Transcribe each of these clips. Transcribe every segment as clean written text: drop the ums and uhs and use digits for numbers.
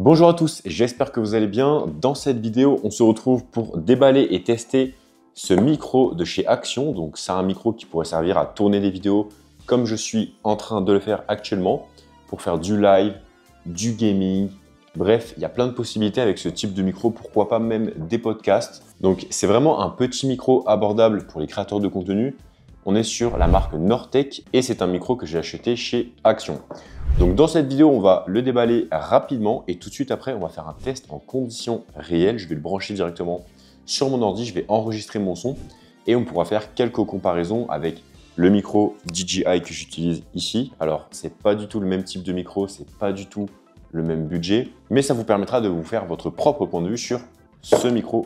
Bonjour à tous, j'espère que vous allez bien. Dans cette vidéo, on se retrouve pour déballer et tester ce micro de chez Action. Donc c'est un micro qui pourrait servir à tourner des vidéos comme je suis en train de le faire actuellement pour faire du live, du gaming. Bref, il y a plein de possibilités avec ce type de micro, pourquoi pas même des podcasts. Donc c'est vraiment un petit micro abordable pour les créateurs de contenu. On est sur la marque Nortec et c'est un micro que j'ai acheté chez Action. Donc dans cette vidéo, on va le déballer rapidement et tout de suite après, on va faire un test en conditions réelles. Je vais le brancher directement sur mon ordi, je vais enregistrer mon son et on pourra faire quelques comparaisons avec le micro DJI que j'utilise ici. Alors, c'est pas du tout le même type de micro, c'est pas du tout le même budget, mais ça vous permettra de vous faire votre propre point de vue sur ce micro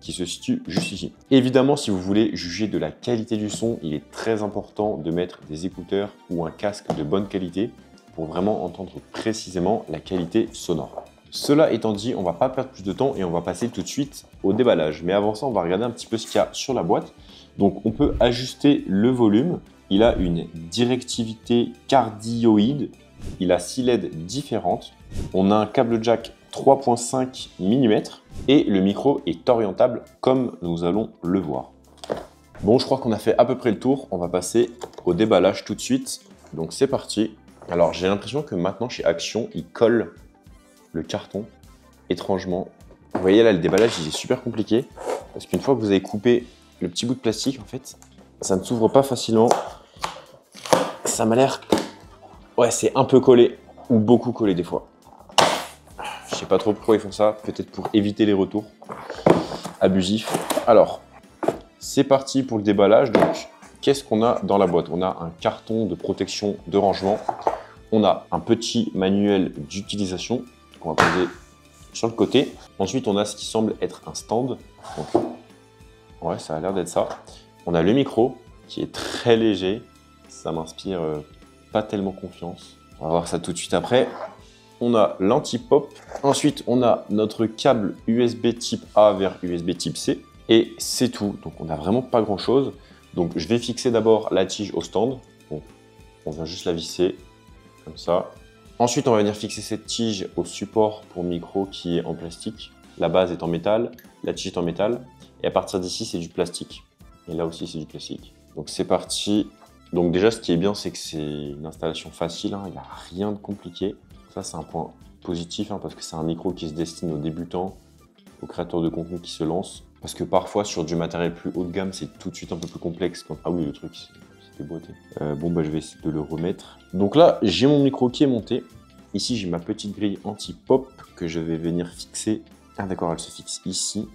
qui se situe juste ici. Évidemment, si vous voulez juger de la qualité du son, il est très important de mettre des écouteurs ou un casque de bonne qualité pour vraiment entendre précisément la qualité sonore. Cela étant dit, on ne va pas perdre plus de temps et on va passer tout de suite au déballage. Mais avant ça, on va regarder un petit peu ce qu'il y a sur la boîte. Donc on peut ajuster le volume. Il a une directivité cardioïde. Il a 6 LED différentes. On a un câble jack 3.5 mm et le micro est orientable comme nous allons le voir. Bon, je crois qu'on a fait à peu près le tour. On va passer au déballage tout de suite. Donc c'est parti. Alors, j'ai l'impression que maintenant, chez Action, ils collent le carton, étrangement. Vous voyez là, le déballage, il est super compliqué. Parce qu'une fois que vous avez coupé le petit bout de plastique, en fait, ça ne s'ouvre pas facilement. Ça m'a l'air... Ouais, c'est un peu collé, ou beaucoup collé des fois. Je sais pas trop pourquoi ils font ça, peut-être pour éviter les retours abusifs. Alors, c'est parti pour le déballage. Donc, qu'est-ce qu'on a dans la boîte? On a un carton de protection de rangement. On a un petit manuel d'utilisation qu'on va poser sur le côté. Ensuite, on a ce qui semble être un stand. Donc, ouais, ça a l'air d'être ça. On a le micro qui est très léger. Ça m'inspire pas tellement confiance. On va voir ça tout de suite après. On a l'anti-pop. Ensuite, on a notre câble USB type A vers USB type C. Et c'est tout. Donc, on n'a vraiment pas grand-chose. Donc, je vais fixer d'abord la tige au stand. Bon, on vient juste la visser. Comme ça. Ensuite, on va venir fixer cette tige au support pour micro qui est en plastique. La base est en métal, la tige est en métal. Et à partir d'ici, c'est du plastique. Et là aussi, c'est du plastique. Donc, c'est parti. Donc déjà, ce qui est bien, c'est que c'est une installation facile. Il n'y a rien de compliqué. Ça, c'est un point positif parce que c'est un micro qui se destine aux débutants, aux créateurs de contenu qui se lancent. Parce que parfois, sur du matériel plus haut de gamme, c'est tout de suite un peu plus complexe. Ah oui, le truc, déboîté. Bon, bah, je vais essayer de le remettre. Donc là, j'ai mon micro qui est monté. Ici, j'ai ma petite grille anti-pop que je vais venir fixer. Ah d'accord, elle se fixe ici.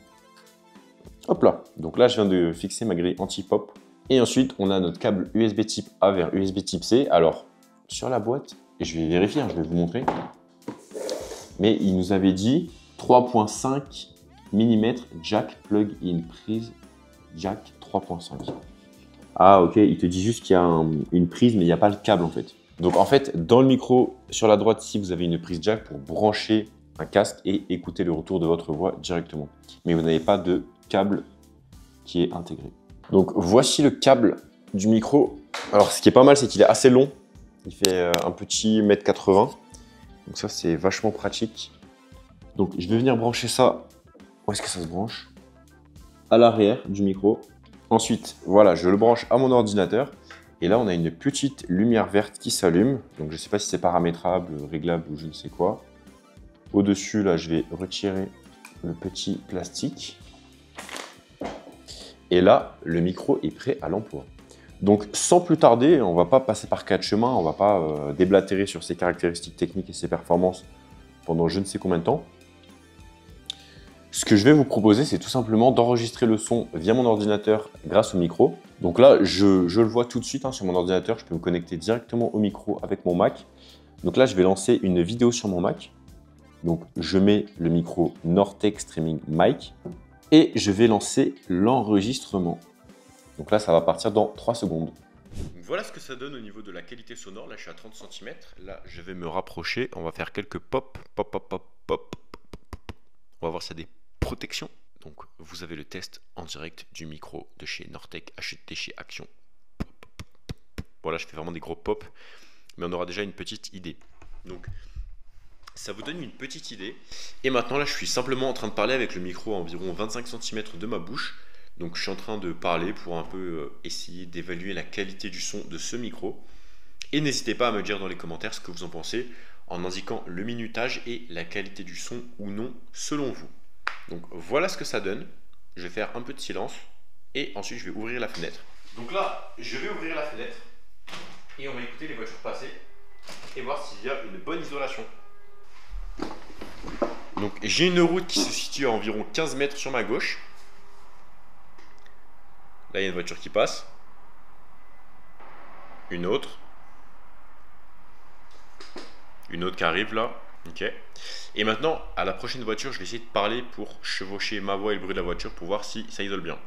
Hop là. Donc là, je viens de fixer ma grille anti-pop. Et ensuite, on a notre câble USB type A vers USB type C. Alors, sur la boîte, et je vais vérifier, je vais vous montrer. Mais il nous avait dit 3.5 mm jack plug-in prise jack 3.5. Ah ok, il te dit juste qu'il y a une prise, mais il n'y a pas le câble en fait. Donc en fait, dans le micro, sur la droite ici, vous avez une prise jack pour brancher un casque et écouter le retour de votre voix directement. Mais vous n'avez pas de câble qui est intégré. Donc voici le câble du micro. Alors ce qui est pas mal, c'est qu'il est assez long. Il fait un petit 1,80 m. Donc ça, c'est vachement pratique. Donc je vais venir brancher ça. Où est-ce que ça se branche? À l'arrière du micro. Ensuite, voilà, je le branche à mon ordinateur. Et là, on a une petite lumière verte qui s'allume. Donc, je ne sais pas si c'est paramétrable, réglable ou je ne sais quoi. Au-dessus, là, je vais retirer le petit plastique. Et là, le micro est prêt à l'emploi. Donc, sans plus tarder, on ne va pas passer par 4 chemins. On ne va pas déblatérer sur ses caractéristiques techniques et ses performances pendant je ne sais combien de temps. Ce que je vais vous proposer, c'est tout simplement d'enregistrer le son via mon ordinateur grâce au micro. Donc là, je le vois tout de suite sur mon ordinateur. Je peux me connecter directement au micro avec mon Mac. Donc là, je vais lancer une vidéo sur mon Mac. Donc je mets le micro Nortec Streaming Mic et je vais lancer l'enregistrement. Donc là, ça va partir dans 3 secondes. Voilà ce que ça donne au niveau de la qualité sonore. Là, je suis à 30 cm. Là, je vais me rapprocher. On va faire quelques pop, pop, pop, pop, pop. On va voir ça des protections. Donc, vous avez le test en direct du micro de chez Nortec, acheté chez Action. Voilà, je fais vraiment des gros pop, mais on aura déjà une petite idée. Donc, ça vous donne une petite idée. Et maintenant là je suis simplement en train de parler avec le micro à environ 25 cm de ma bouche. Donc je suis en train de parler pour un peu essayer d'évaluer la qualité du son de ce micro. Et n'hésitez pas à me dire dans les commentaires ce que vous en pensez en indiquant le minutage et la qualité du son ou non selon vous. Donc voilà ce que ça donne. Je vais faire un peu de silence et ensuite je vais ouvrir la fenêtre. Donc là je vais ouvrir la fenêtre et on va écouter les voitures passer et voir s'il y a une bonne isolation. Donc j'ai une route qui se situe à environ 15 mètres sur ma gauche. Là il y a une voiture qui passe. Une autre. Une autre qui arrive là. Ok. Et maintenant à la prochaine voiture je vais essayer de parler pour chevaucher ma voix et le bruit de la voiture pour voir si ça isole bien.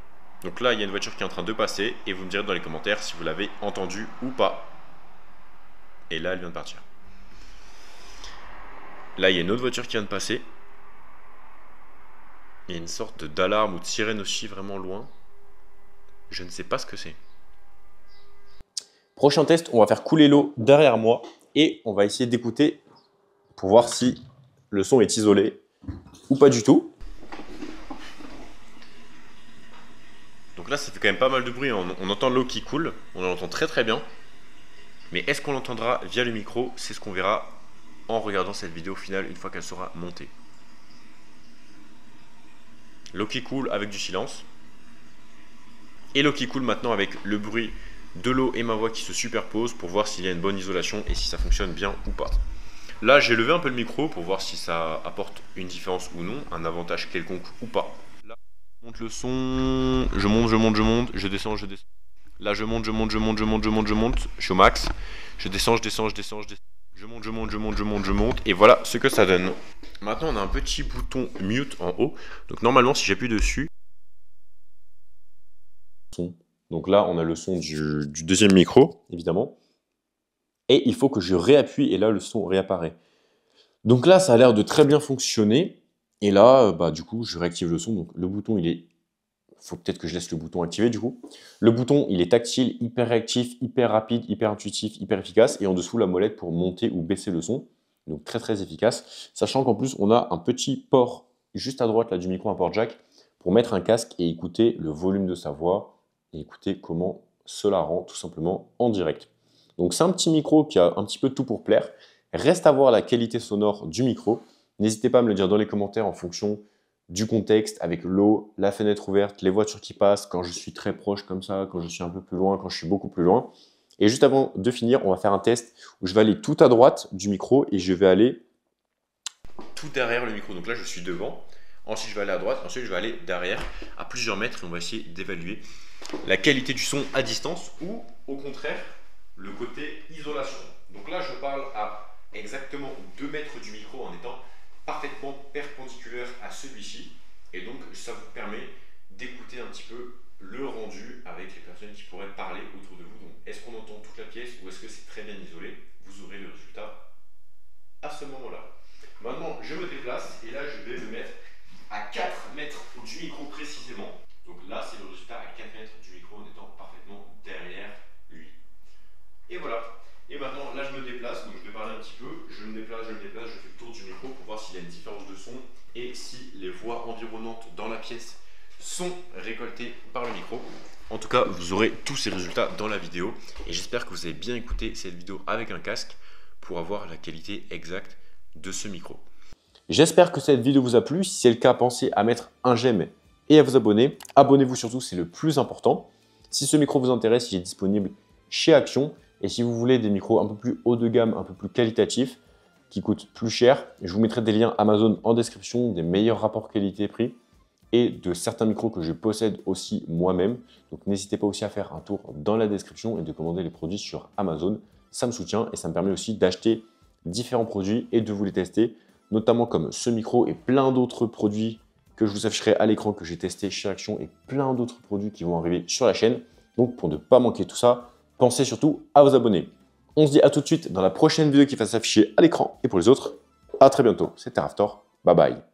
Donc là il y a une voiture qui est en train de passer et vous me direz dans les commentaires si vous l'avez entendu ou pas. Et là elle vient de partir. Là il y a une autre voiture qui vient de passer. Il y a une sorte d'alarme ou de sirène aussi vraiment loin. Je ne sais pas ce que c'est. Prochain test, on va faire couler l'eau derrière moi et on va essayer d'écouter pour voir si le son est isolé ou pas du tout. Donc là, ça fait quand même pas mal de bruit. On entend l'eau qui coule, on l'entend très très bien. Mais est-ce qu'on l'entendra via le micro? C'est ce qu'on verra en regardant cette vidéo finale une fois qu'elle sera montée. L'eau qui coule avec du silence. Et l'eau qui coule maintenant avec le bruit de l'eau et ma voix qui se superposent pour voir s'il y a une bonne isolation et si ça fonctionne bien ou pas. Là, j'ai levé un peu le micro pour voir si ça apporte une différence ou non, un avantage quelconque ou pas. Là, je monte le son, je monte, je descends. Là, je monte, je suis au max. Je descends, je monte, et voilà ce que ça donne. Maintenant, on a un petit bouton mute en haut. Donc normalement, si j'appuie dessus, donc là, on a le son du deuxième micro, évidemment. Et il faut que je réappuie, et là, le son réapparaît. Donc là, ça a l'air de très bien fonctionner. Et là, du coup, je réactive le son. Donc le bouton, il faut peut-être que je laisse le bouton activé, du coup. Le bouton, il est tactile, hyper réactif, hyper rapide, hyper intuitif, hyper efficace. Et en dessous, la molette pour monter ou baisser le son. Donc très, très efficace. Sachant qu'en plus, on a un petit port juste à droite là, du micro, un port jack, pour mettre un casque et écouter le volume de sa voix et écouter comment cela rend tout simplement en direct. Donc c'est un petit micro qui a un petit peu tout pour plaire. Reste à voir la qualité sonore du micro. N'hésitez pas à me le dire dans les commentaires en fonction du contexte, avec l'eau, la fenêtre ouverte, les voitures qui passent, quand je suis très proche comme ça, quand je suis un peu plus loin, quand je suis beaucoup plus loin. Et juste avant de finir, on va faire un test où je vais aller tout à droite du micro et je vais aller tout derrière le micro. Donc là, je suis devant. Ensuite, je vais aller à droite. Ensuite, je vais aller derrière à plusieurs mètres et on va essayer d'évaluer la qualité du son à distance ou au contraire le côté isolation. Donc là je parle à exactement 2 mètres du micro en étant parfaitement perpendiculaire à celui-ci et donc ça vous permet d'écouter un petit peu le rendu avec les personnes qui pourraient parler autour de vous. Donc est-ce qu'on entend toute la pièce ou est-ce que c'est très bien isolé? Vous aurez le résultat à ce moment-là. Maintenant je me déplace et là je vais me mettre à 4 mètres du micro précisément. Donc là, c'est le résultat à 4 mètres du micro en étant parfaitement derrière lui. Et voilà. Et maintenant, là, je me déplace. Donc, je vais parler un petit peu. Je me déplace, je fais le tour du micro pour voir s'il y a une différence de son et si les voix environnantes dans la pièce sont récoltées par le micro. En tout cas, vous aurez tous ces résultats dans la vidéo. Et j'espère que vous avez bien écouté cette vidéo avec un casque pour avoir la qualité exacte de ce micro. J'espère que cette vidéo vous a plu. Si c'est le cas, pensez à mettre un j'aime et à vous abonner. Abonnez-vous surtout, c'est le plus important. Si ce micro vous intéresse, il est disponible chez Action. Et si vous voulez des micros un peu plus haut de gamme, un peu plus qualitatifs, qui coûtent plus cher, je vous mettrai des liens Amazon en description, des meilleurs rapports qualité-prix et de certains micros que je possède aussi moi-même. Donc n'hésitez pas aussi à faire un tour dans la description et de commander les produits sur Amazon. Ça me soutient et ça me permet aussi d'acheter différents produits et de vous les tester, notamment comme ce micro et plein d'autres produits que je vous afficherai à l'écran que j'ai testé chez Action et plein d'autres produits qui vont arriver sur la chaîne. Donc pour ne pas manquer tout ça, pensez surtout à vous abonner. On se dit à tout de suite dans la prochaine vidéo qui va s'afficher à l'écran. Et pour les autres, à très bientôt. C'était Raftor. Bye bye.